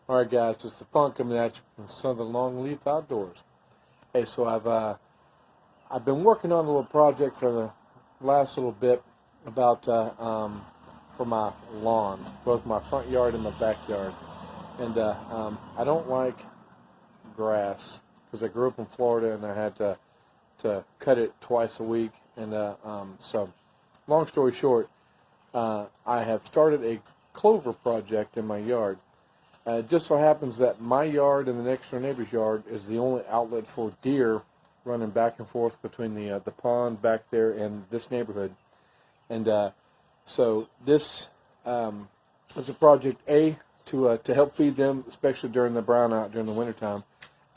Alright guys, it's the fun coming at you from Southern Longleaf Outdoors. Hey, so I've been working on a little project for the last little bit about for my lawn, both my front yard and my backyard. And I don't like grass because I grew up in Florida and I had to cut it twice a week. And so, long story short, I have started a clover project in my yard. It just so happens that my yard and the next door neighbor's yard is the only outlet for deer running back and forth between the pond back there and this neighborhood. And so this is a project A to help feed them, especially during the brownout during the wintertime.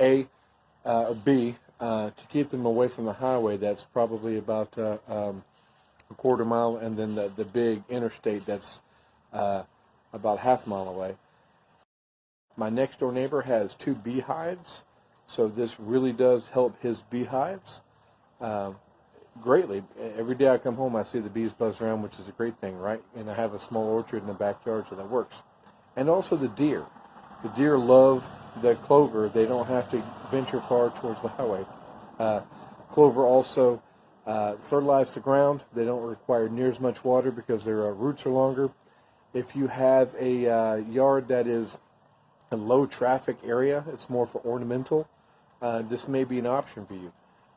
Or B to keep them away from the highway that's probably about a quarter mile, and then the big interstate that's about half a mile away. My next door neighbor has 2 beehives, so this really does help his beehives greatly. Every day I come home, I see the bees buzz around, which is a great thing, right? And I have a small orchard in the backyard, so that works. And also the deer. The deer love the clover. They don't have to venture far towards the highway. Clover also fertilizes the ground. They don't require near as much water because their roots are longer. If you have a yard that is a low traffic area, it's more for ornamental, this may be an option for you.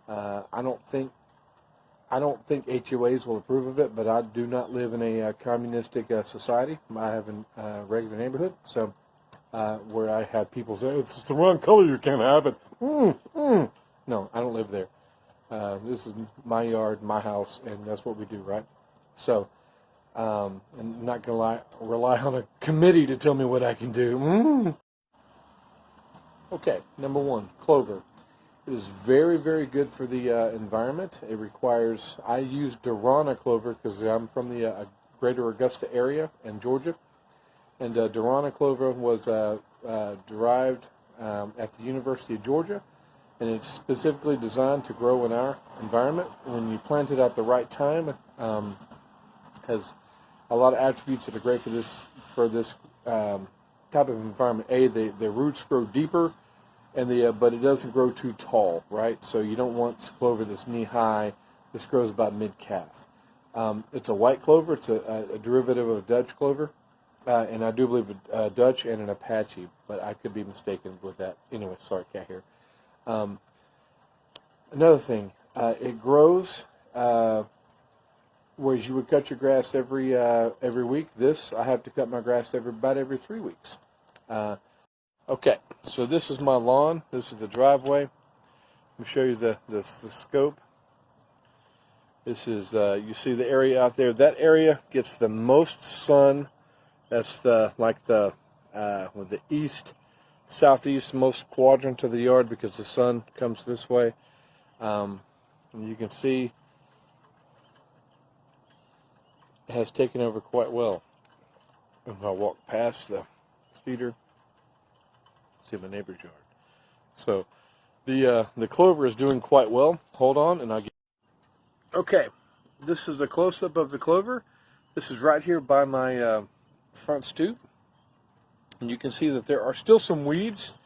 I don't think HOAs will approve of it, but I do not live in a communistic society. I have a regular neighborhood, so where I have people say, it's the wrong color, you can't have it. No, I don't live there. This is my yard, my house, and that's what we do, right? So, I'm not going to rely on a committee to tell me what I can do. Okay, number 1, clover. It is very, very good for the environment. It requires, I use Durana clover because I'm from the greater Augusta area in Georgia. And Durana clover was derived at the University of Georgia. And it's specifically designed to grow in our environment. When you plant it at the right time, has a lot of attributes that are great for this type of environment. The roots grow deeper, and but it doesn't grow too tall, right? So you don't want clover that's knee high. This grows about mid calf. It's a white clover. It's a derivative of a Dutch clover, and I do believe a Dutch and an Apache, but I could be mistaken with that. Anyway, sorry, cat hair. Another thing, it grows. Whereas you would cut your grass every week, this I have to cut my grass about every 3 weeks. Okay, so this is my lawn. This is the driveway. Let me show you the scope. This is you see the area out there. That area gets the most sun. That's the east, southeast most quadrant of the yard because the sun comes this way. And you can see it has taken over quite well. If I walk past the feeder, see my neighbor's yard. So the clover is doing quite well. Hold on, and I'll get. Okay, this is a close-up of the clover. This is right here by my front stoop, and you can see that there are still some weeds,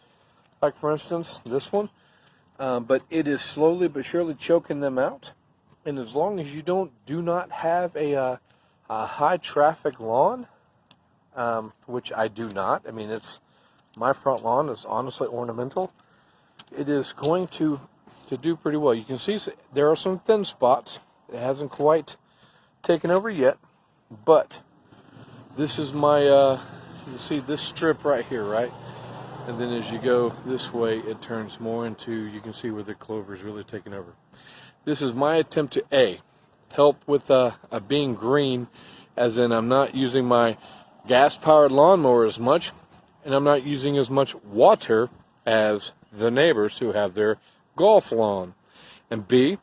like for instance this one, but it is slowly but surely choking them out. And as long as you do not have a high traffic lawn, which I do not. I mean, my front lawn is honestly ornamental. It is going to do pretty well. You can see there are some thin spots. It hasn't quite taken over yet, but this is my, you see this strip right here, right? And then as you go this way, it turns more into, you can see where the clover is really taking over. This is my attempt to help with being green, as in I'm not using my gas-powered lawnmower as much, and I'm not using as much water as the neighbors who have their golf lawn. And B,